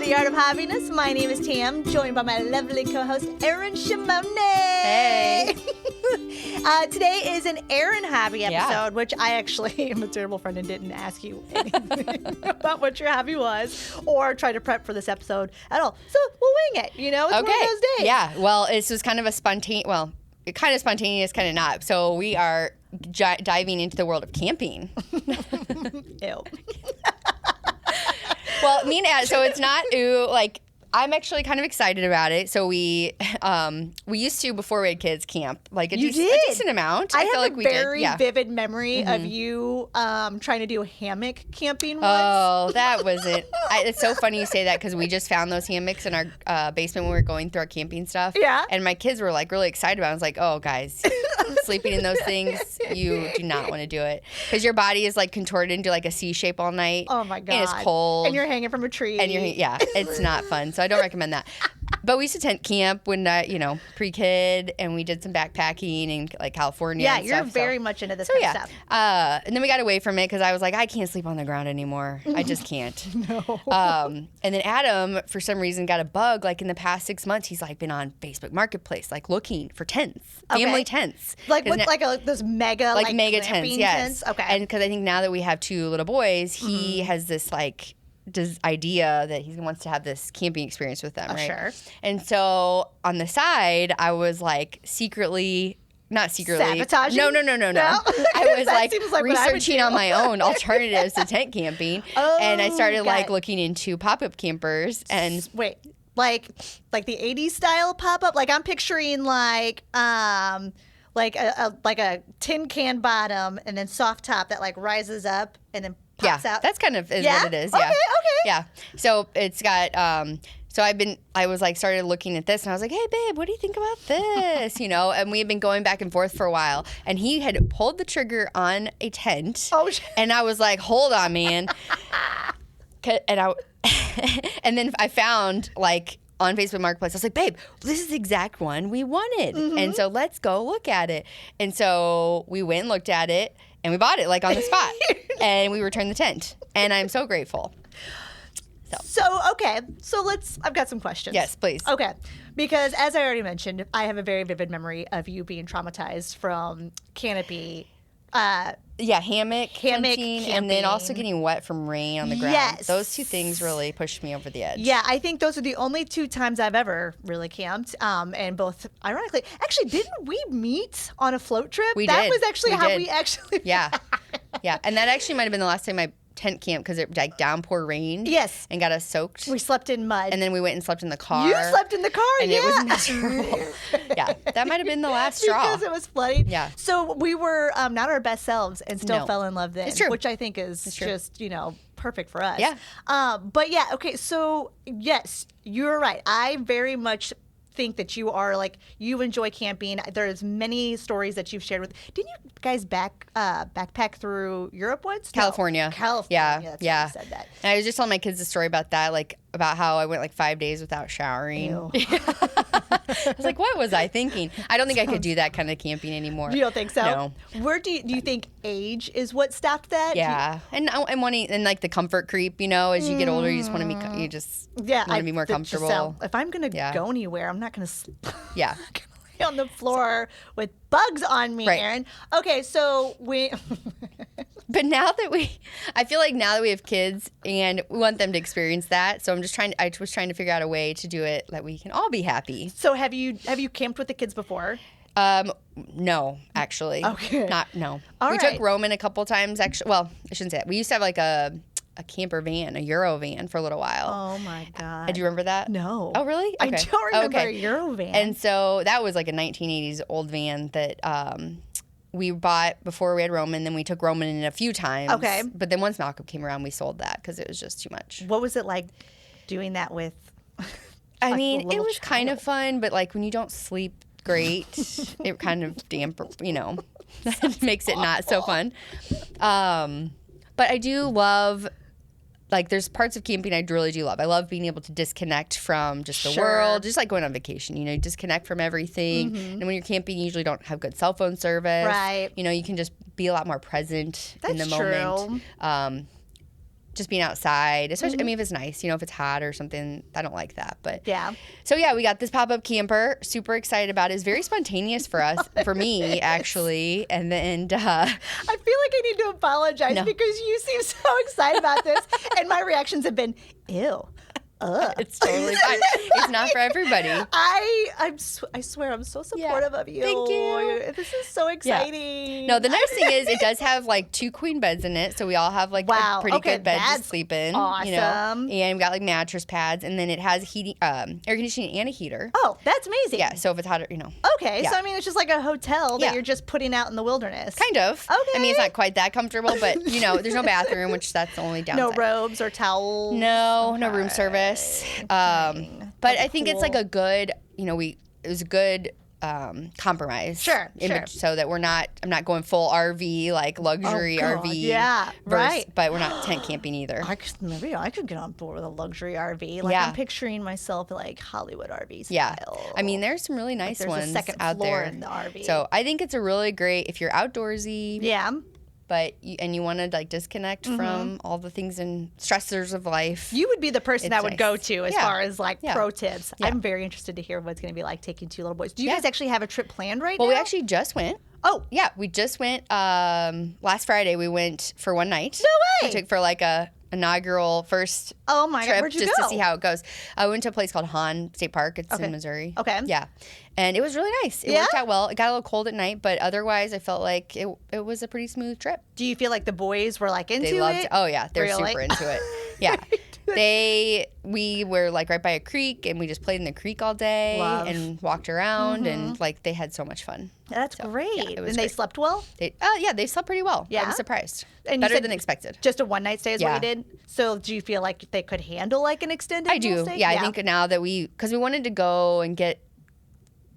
The Art of Happiness. My name is Tam, joined by my lovely co-host, Erin Shimone. Hey. Today is an Erin Happy episode, which I actually am a terrible friend and didn't ask you anything about what your hobby was or try to prep for this episode at all. So we'll wing it, you know? It's one of those days. Yeah, well, this was kind of a spontaneous, kind of spontaneous, kind of not. So we are diving into the world of camping. Ew. Well, so it's not I'm actually kind of excited about it. So we used to, before we had kids, camp a decent amount. I feel have like a we very did. Yeah. vivid memory of you trying to do hammock camping once. Oh, that wasn't. It's so funny you say that because we just found those hammocks in our basement when we were going through our camping stuff. Yeah. And my kids were really excited about it. I was like, oh, guys, sleeping in those things, you do not want to do it because your body is contorted into a C shape all night. Oh my God. And it's cold. And you're hanging from a tree. And it's not fun. So I don't recommend that. But we used to tent camp when, pre-kid, and we did some backpacking in California. Yeah, and you're stuff, very much into this kind of stuff. And then we got away from it because I was like, I can't sleep on the ground anymore. I just can't. No. And then Adam, for some reason, got a bug. In the past 6 months, he's been on Facebook Marketplace, looking for tents, family tents. Those mega, mega tents, yes. Tents? Okay. And because I think now that we have 2 little boys, he has this idea that he wants to have this camping experience with them, right? Sure. And so on the side, I was secretly. Not secretly. Sabotaging? No. I was researching on my own alternatives to tent camping. Oh, and I started looking into pop-up campers and wait, like the 80s style pop-up? I'm picturing like a tin can bottom and then soft top that rises up and then pops out. That's kind of what it is. Okay, yeah. okay. Yeah. So it's got I was started looking at this and I was like, hey babe, what do you think about this? And we had been going back and forth for a while and he had pulled the trigger on a tent. Oh, and I was like, hold on, man. And then I found on Facebook Marketplace, I was like, babe, this is the exact one we wanted. Mm-hmm. And so let's go look at it. And so we went and looked at it and we bought it on the spot. And we returned the tent. And I'm so grateful. Okay. So I've got some questions. Yes, please. Okay. Because as I already mentioned, I have a very vivid memory of you being traumatized from canopy. Hammock camping. And then also getting wet from rain on the ground. Yes. Those 2 things really pushed me over the edge. Yeah, I think those are the only 2 times I've ever really camped. And both, ironically, actually, didn't we meet on a float trip? That did. was actually we actually. Yeah. Yeah. And that actually might have been the last time I tent camp because it downpour rained. Yes. And got us soaked. We slept in mud. And then we went and slept in the car. You slept in the car, and it was miserable. Yeah. That might have been the last straw. Because it was flooding. Yeah. So we were not our best selves and still fell in love then. It's true. Which I think is just, perfect for us. Yeah. But yeah, okay, so yes, you're right. I very much think that you are you enjoy camping. There's many stories that you've shared with. Didn't you guys backpack through Europe once? California. No. California. Yeah. That's yeah. What you said that. And I was just telling my kids a story about that, about how I went 5 days without showering. Ew. I was like, what was I thinking? I don't think I could do that kind of camping anymore. You don't think so? No. Where do you think age is what stopped that? Yeah. And I'm wanting, and the comfort creep, as you get older, you just want to be, want to be more comfortable. If I'm going to go anywhere, I'm not going to Yeah. lay on the floor with bugs on me, Right. Erin. Okay, so we... But I feel like now that we have kids and we want them to experience that, so I was trying to figure out a way to do it that we can all be happy. So have you camped with the kids before? No, actually. Okay. No. All we right. took Roman a couple times, actually. Well, I shouldn't say that. We used to have a camper van, a Euro van for a little while. Oh my God. Do you remember that? No. Oh, really? Okay. I don't remember a Euro van. And so that was a 1980s old van that we bought before we had Roman. Then we took Roman in a few times. Okay. But then once Malcolm came around, we sold that because it was just too much. What was it like doing that with I mean, it was child? kind of fun, but when you don't sleep great, it kind of makes it not so fun. But I do love... there's parts of camping I really do love. I love being able to disconnect from just the world, just like going on vacation, you disconnect from everything. Mm-hmm. And when you're camping, you usually don't have good cell phone service. Right. You can just be a lot more present in the moment. just being outside, especially, I mean, if it's nice, if it's hot or something, I don't like that. But yeah. So we got this pop-up camper, super excited about it. It's very spontaneous for us, for me, actually. And then, I feel like I need to apologize because you seem so excited about this. And my reactions have been, ew. It's totally fine. It's not for everybody. I swear I'm so supportive of you. Thank you. This is so exciting. Yeah. No, the nice thing is it does have like 2 queen beds in it, so we all have like a pretty good bed to sleep in. Awesome. And we got like mattress pads, and then it has heating, air conditioning, and a heater. Oh, that's amazing. Yeah. So if it's hotter, Okay, so I mean it's just like a hotel that you're just putting out in the wilderness. Kind of. Okay. I mean it's not quite that comfortable, but there's no bathroom, which that's the only downside. No robes or towels. No room service. But I think it's like a good, it was a good compromise. Sure. So that I'm not going full RV, like luxury RV. Yeah, right. But we're not tent camping either. Maybe I could get on board with a luxury RV. Like I'm picturing myself like Hollywood RV style. Yeah. I mean, there's some really nice there's ones a second out floor there. in the RV. So I think it's a really great, if you're outdoorsy. Yeah. But you want to like disconnect from all the things and stressors of life. You would be the person I would go to as far as like pro tips. Yeah. I'm very interested to hear what it's going to be like taking 2 little boys. Do you guys actually have a trip planned right now? Well, we actually just went. Oh. Yeah, we just went last Friday. We went for one night. No way. We took for like a inaugural first God, trip where'd you just go? to see how it goes. I went to a place called Hahn State Park. It's in Missouri. Okay. Yeah. And it was really nice. It worked out well. It got a little cold at night, but otherwise I felt like it was a pretty smooth trip. Do you feel like the boys were like into They loved it. Oh yeah, they're Really? super into it. Yeah. We were like right by a creek, and we just played in the creek all day and walked around, and like they had so much fun. That's great. Yeah, it was and they great. slept well? They slept pretty well. Yeah? I was surprised. And you Better said than expected. Just a one-night stay is what you did? So do you feel like they could handle like an extended I do. stay? Yeah, I think now that because we wanted to go and get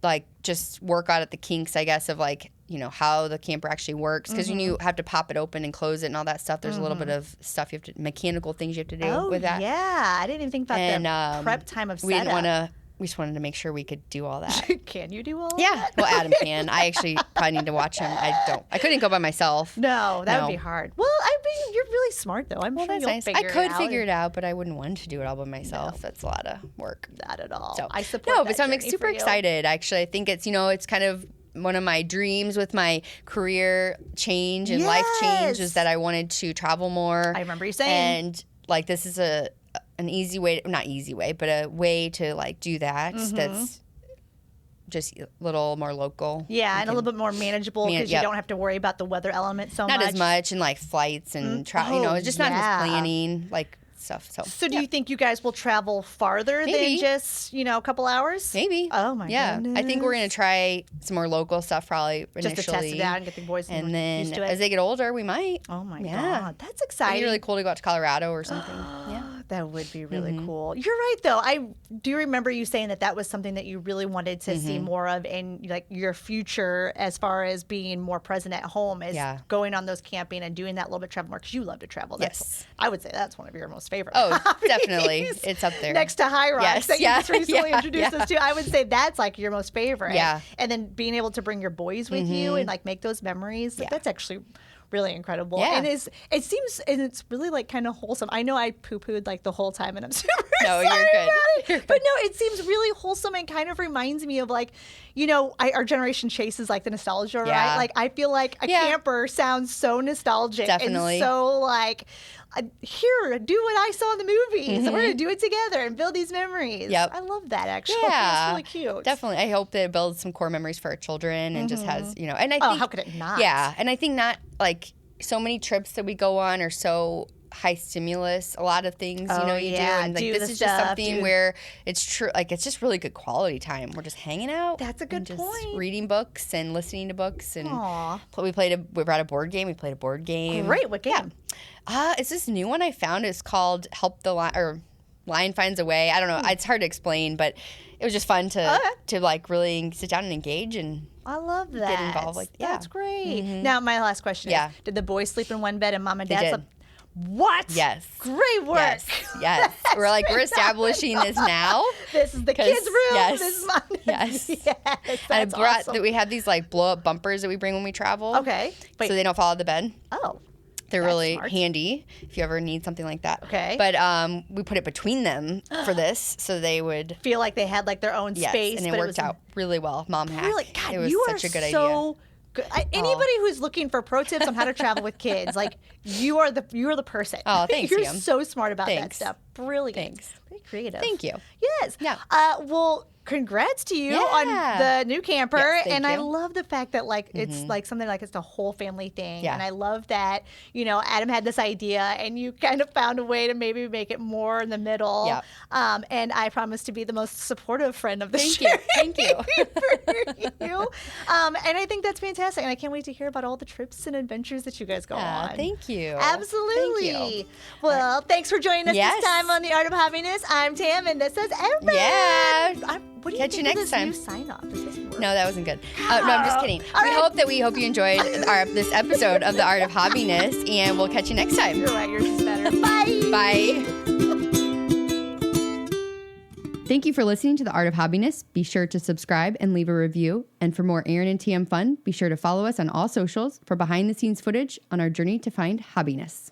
like just work out at the kinks, I guess, of like, how the camper actually works. Because you have to pop it open and close it and all that stuff. There's a little bit of stuff mechanical things you have to do with that. Yeah. I didn't even think about the prep time of setup. We just wanted to make sure we could do all that. Can you do all that? Yeah. Well, Adam can. I actually probably need to watch him. I couldn't go by myself. No, that would be hard. Well, I mean, you're really smart, though. I'm sure that's you'll nice. figure it out. I could figure it out, but I wouldn't want to do it all by myself. No. That's a lot of work. Not at all. So, I support that so I'm journey super for you. excited, actually. I think it's, it's kind of one of my dreams with my career change and life change is that I wanted to travel more. I remember you saying. And, like, this is an easy way, not easy way, but a way to like do that. That's just a little more local. Yeah, and a little bit more manageable because you don't have to worry about the weather element so much. Not as much, and like flights and it's just not just planning like stuff. So do you think you guys will travel farther than just a couple hours? Maybe. Oh my goodness. I think we're gonna try some more local stuff probably initially, just to test it out and get the boys and then used to it. As they get older, we might. Oh my god, that's exciting! It'd be really cool to go out to Colorado or something. Yeah. That would be really cool. You're right, though. I do remember you saying that was something that you really wanted to see more of in like your future as far as being more present at home is going on those camping and doing that little bit of travel more because you love to travel. I would say that's one of your most favorite hobbies. Definitely. It's up there. Next to High Rocks that you just recently introduced us to. I would say that's like your most favorite. Yeah. And then being able to bring your boys with you and like make those memories, that's actually really incredible. Yeah. And it seems, and it's really like kind of wholesome. I know I poo-pooed like the whole time and I'm super sorry you're good. about it. But no, it seems really wholesome and kind of reminds me of like, our generation chases like the nostalgia, right? Like I feel like a camper sounds so nostalgic. Definitely. And so like, here, do what I saw in the movies. We're going to do it together and build these memories. Yep. I love that actually. Yeah. It's really cute. Definitely. I hope that it builds some core memories for our children and just has, and I think. Oh, how could it not? Yeah. And I think not like so many trips that we go on are so high stimulus, a lot of things, you do. And like this is just something where it's true, like it's just really good quality time. We're just hanging out. That's a good point. Reading books and listening to books. And we brought a board game. We played a board game. Great. What game? It's this new one I found. It's called Help the Lion, or Lion Finds a Way. I don't know. It's hard to explain, but it was just fun to like really sit down and engage and I love that. Get involved. Like, That's great. Now, my last question is, did the boys sleep in one bed and mom and dad slept? What? Yes. Great work. Yes. We're establishing this now. This is the kids' room. Yes. This is mom. Yes. That's awesome. We have these like blow up bumpers that we bring when we travel. Okay. So they don't fall out of the bed. Oh. They're That's really smart. handy if you ever need something like that. Okay. But we put it between them for this so they would Feel like they had like their own space, and it but worked was out really well. Mom hack. really God. It was You such are a good so idea. good. Anybody who's looking for pro tips on how to travel with kids, like you are the person. Oh, thanks, You're Sam. so smart about that Thanks. stuff. Brilliant. Thanks. Very creative. Thank you. Yes. Yeah. Well, congrats to you Yeah. on the new camper. Yes, thank and I you. love the fact that like it's like something like it's a whole family thing. Yeah. And I love that, Adam had this idea and you kind of found a way to maybe make it more in the middle. Yeah. And I promise to be the most supportive friend of the Thank show. you. Thank you. For you. And I think that's fantastic. And I can't wait to hear about all the trips and adventures that you guys go on. Thank you. Absolutely. Thank you. Well, thanks for joining us Yes. this time on The Art of Happiness. I'm Tam, and this is Erin. Yeah. What do you Catch think you of next this time. new sign-off? Does this work? No, that wasn't good. No, I'm just kidding. All right. We hope you enjoyed this episode of The Art of Hobbiness, and we'll catch you next time. You're right. Yours is better. Bye. Bye. Thank you for listening to The Art of Hobbiness. Be sure to subscribe and leave a review. And for more Erin and TM fun, be sure to follow us on all socials for behind-the-scenes footage on our journey to find hobbiness.